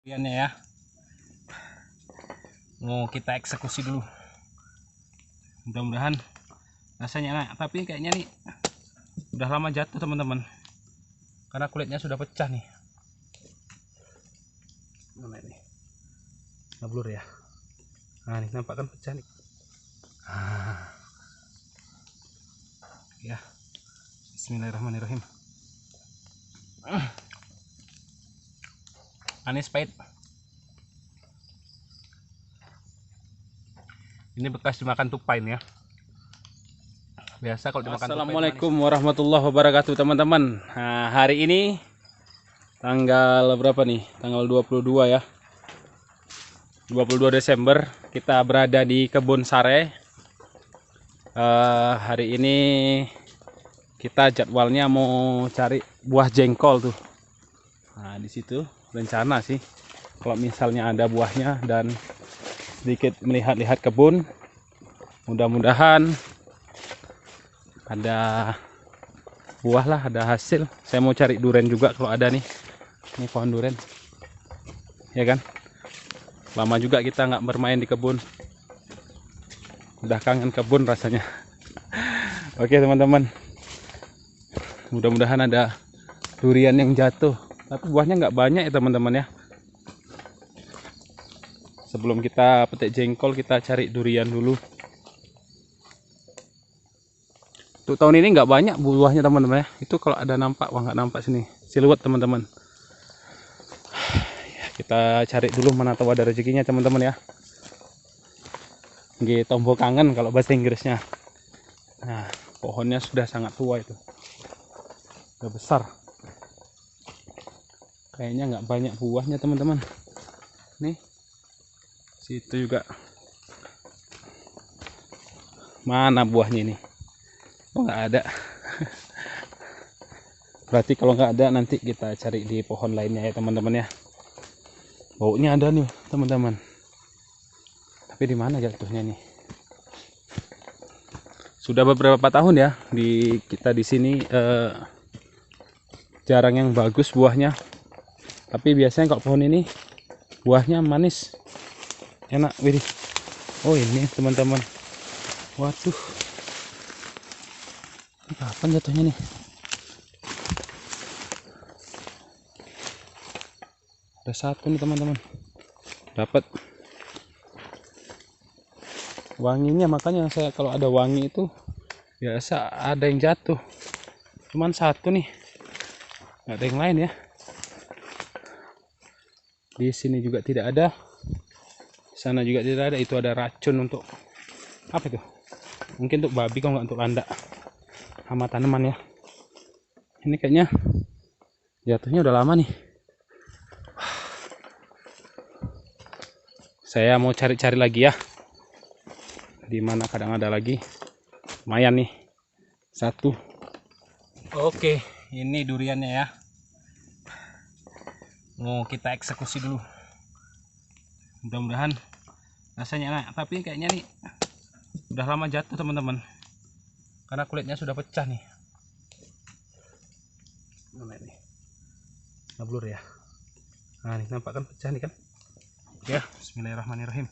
Duriannya ya, mau kita eksekusi dulu. Mudah-mudahan rasanya enak, tapi kayaknya nih udah lama jatuh teman-teman, karena kulitnya sudah pecah nih. Mana ini? Ngeblur ya. Nah, ini nampak kan pecah nih. Ya, Bismillahirrahmanirrahim. Manis pahit. Ini bekas dimakan tupai nih ya. Biasa kalau dimakan tupai. Assalamualaikum warahmatullahi wabarakatuh teman-teman. Nah, hari ini tanggal berapa nih? Tanggal 22 ya. 22 Desember kita berada di kebun sare. Hari ini kita jadwalnya mau cari buah jengkol tuh. Nah, di situ rencana sih kalau misalnya ada buahnya dan sedikit melihat-lihat kebun, mudah-mudahan ada buah lah, ada hasil. Saya mau cari durian juga kalau ada nih. Ini pohon durian ya kan, lama juga kita nggak bermain di kebun, udah kangen kebun rasanya. Oke teman-teman, mudah-mudahan ada durian yang jatuh, tapi buahnya nggak banyak ya teman-teman ya. Sebelum kita petik jengkol, kita cari durian dulu. Untuk tahun ini nggak banyak buahnya teman-teman ya. Itu kalau ada nampak, wah nggak nampak sini. Siluet teman-teman. Kita cari dulu, mana tahu ada rezekinya teman-teman ya. Nggih, tombol kangen kalau bahasa Inggrisnya. Nah, pohonnya sudah sangat tua itu. Udah besar. Kayaknya nggak banyak buahnya teman-teman. Nih. Situ juga. Mana buahnya ini? Oh, nggak ada. Berarti kalau nggak ada nanti kita cari di pohon lainnya ya teman-teman ya. Baunya ada nih teman-teman. Tapi di mana jatuhnya nih? Sudah beberapa tahun ya kita di sini jarang yang bagus buahnya. Tapi biasanya kalau pohon ini buahnya manis, enak. Widih. Oh ini teman-teman. Waduh. Ini kapan jatuhnya nih? Ada satu nih teman-teman. Dapat. Wanginya, makanya saya kalau ada wangi itu biasa ada yang jatuh. Cuman satu nih. Nggak ada yang lain ya. Di sini juga tidak ada. Di sana juga tidak ada. Itu ada racun untuk apa itu? Mungkin untuk babi, kalau nggak untuk landak sama tanaman ya. Ini kayaknya jatuhnya udah lama nih. Saya mau cari-cari lagi ya. Di mana kadang ada lagi. Lumayan nih. Satu. Oke, ini duriannya ya. Mau kita eksekusi dulu. Mudah-mudahan rasanya enak, tapi kayaknya nih udah lama jatuh teman-teman, karena kulitnya sudah pecah nih. Mana ini? Ngeblur ya. Nah, ini nampak kan pecah nih kan. Ya, Bismillahirrahmanirrahim.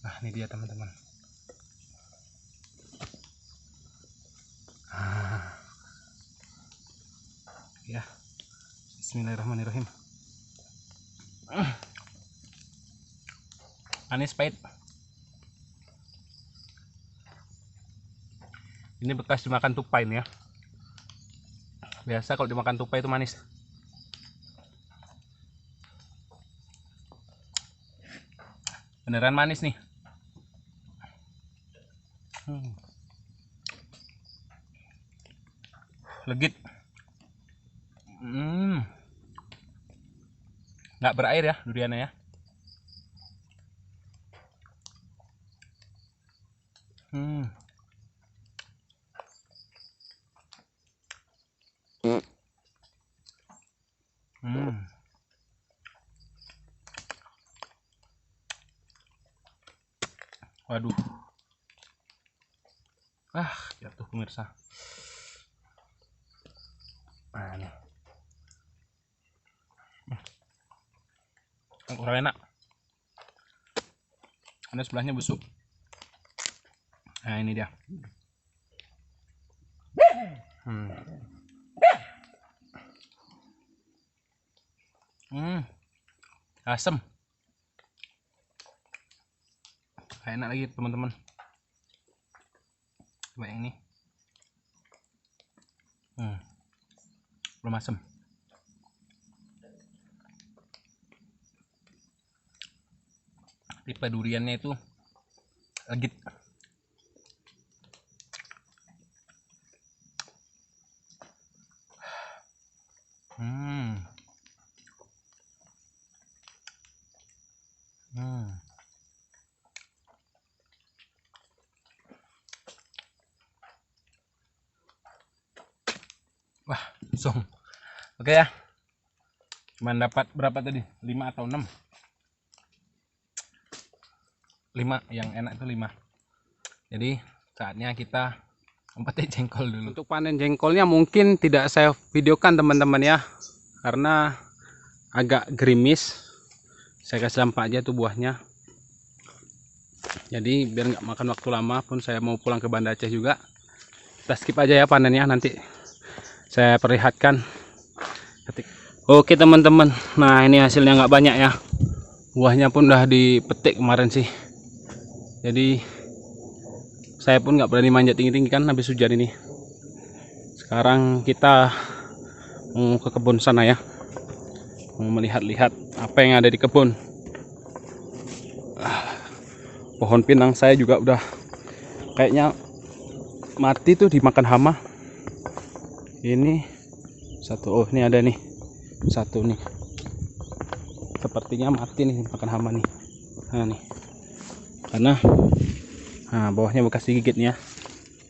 Nah, ini dia teman-teman. Ya, Bismillahirrahmanirrahim. Manis pahit. Ini bekas dimakan tupai nih ya. Biasa kalau dimakan tupai itu manis. Beneran manis nih. Legit. Nggak berair ya duriannya ya. Waduh. Jatuh pemirsa. Nah, ini kurang enak. Ada sebelahnya busuk. Nah, ini dia. Asem. Enak lagi teman-teman. Coba yang ini. Belum asem. Tipe duriannya itu legit. Wah, langsung. Oke ya. Cuman dapat berapa tadi? 5 atau 6? 5, yang enak itu 5. Jadi saatnya kita memetik jengkol dulu. Untuk panen jengkolnya mungkin tidak saya videokan teman-teman ya, karena agak gerimis. Saya kasih lampu aja tuh buahnya. Jadi biar nggak makan waktu lama pun saya mau pulang ke Banda Aceh juga. Kita skip aja ya panennya, nanti saya perlihatkan. Oke teman-teman, nah ini hasilnya nggak banyak ya. Buahnya pun udah dipetik kemarin sih. Jadi saya pun nggak berani manjat tinggi-tinggi kan habis hujan ini. Sekarang kita mau ke kebun sana ya, mau melihat-lihat apa yang ada di kebun. Pohon pinang saya juga udah kayaknya mati tuh dimakan hama. Ini satu, oh ini ada nih satu nih, sepertinya mati nih dimakan hama nih. Nah nih, karena bawahnya bekas digigitnya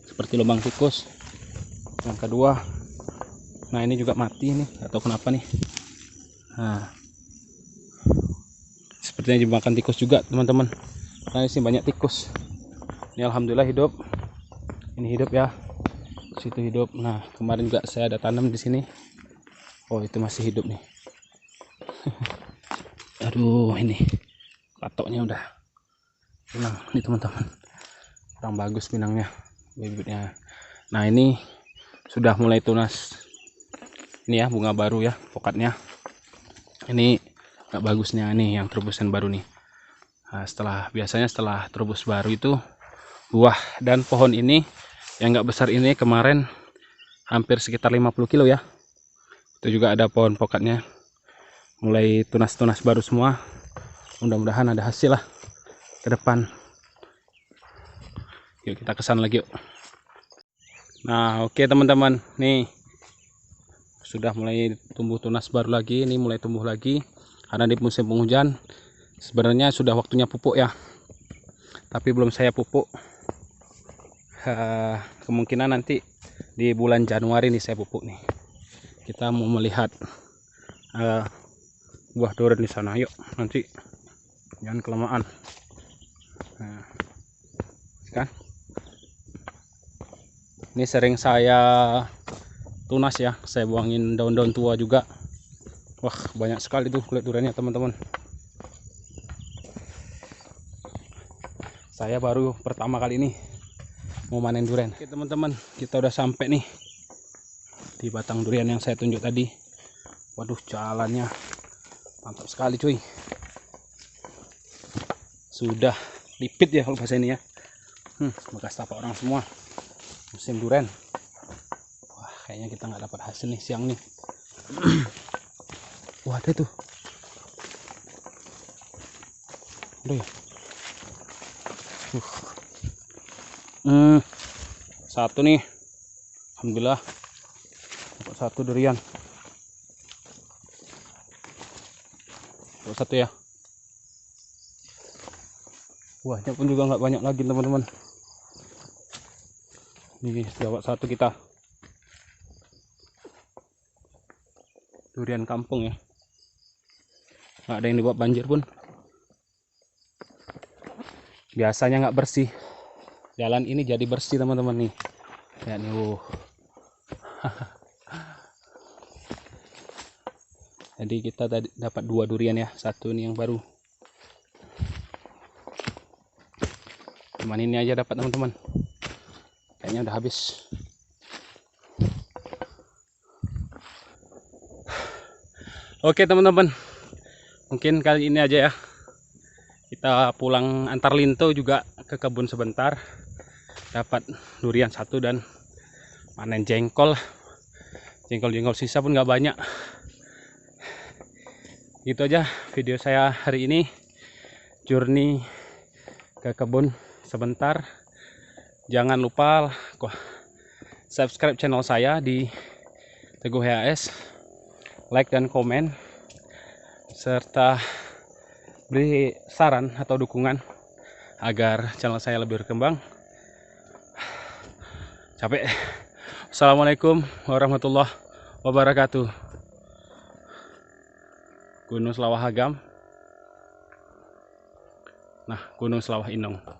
seperti lubang tikus. Yang kedua, nah ini juga mati nih, atau kenapa nih. Nah, sepertinya dimakan tikus juga teman-teman. Nah ini sih banyak tikus. Ini alhamdulillah hidup. Ini hidup ya. Situ hidup. Nah kemarin juga saya ada tanam di sini. Oh itu masih hidup nih. Aduh ini patoknya udah hilang nih teman-teman. Kurang bagus pinangnya, bibitnya. Nah ini sudah mulai tunas. Ini ya bunga baru ya pokatnya. Ini gak bagusnya nih yang terobosan baru nih. Nah, biasanya setelah terobos baru itu buah, dan pohon ini yang nggak besar ini kemarin hampir sekitar 50 kilo ya. Itu juga ada pohon pokatnya mulai tunas-tunas baru semua. Mudah-mudahan ada hasil lah ke depan. Yuk kita kesana lagi yuk. Nah oke teman-teman, nih sudah mulai tumbuh tunas baru lagi. Ini mulai tumbuh lagi karena di musim penghujan. Sebenarnya sudah waktunya pupuk ya, tapi belum saya pupuk. Kemungkinan nanti di bulan Januari nih saya pupuk nih. Kita mau melihat buah durian di sana. Yuk nanti jangan kelamaan. Nah, kan ini sering saya tunas ya, saya buangin daun-daun tua juga. Wah banyak sekali tuh kulit duriannya teman-teman. Saya baru pertama kali ini mau manen durian. Oke teman-teman, kita udah sampai nih di batang durian yang saya tunjuk tadi. Waduh jalannya mantap sekali cuy. Sudah lipit ya kalau bahasa ini ya. Bekas tapak orang semua. Musim durian. Wah kayaknya kita nggak dapat hasil nih siang nih. Wah ada tuh. Aduh ya. Satu nih, alhamdulillah dapat satu durian. Dapat satu ya. Buahnya pun juga nggak banyak lagi teman-teman. Ini dapat satu kita. Durian kampung ya. Nggak ada yang dibawa banjir pun. Biasanya nggak bersih. Jalan ini jadi bersih teman-teman nih. Ya nih, Jadi kita tadi dapat 2 durian ya, satu ini yang baru. Cuman ini aja dapat teman-teman. Kayaknya udah habis. Oke teman-teman, mungkin kali ini aja ya. Kita pulang antar Linto juga ke kebun sebentar. Dapat durian 1 dan panen jengkol. Jengkol sisa pun nggak banyak. Gitu aja video saya hari ini. Journey ke kebun sebentar. Jangan lupa subscribe channel saya di Teguh HAS, like dan komen, serta beri saran atau dukungan agar channel saya lebih berkembang. Capek. Assalamualaikum warahmatullahi wabarakatuh. Gunung Selawah Agam. Nah, Gunung Selawah Inong.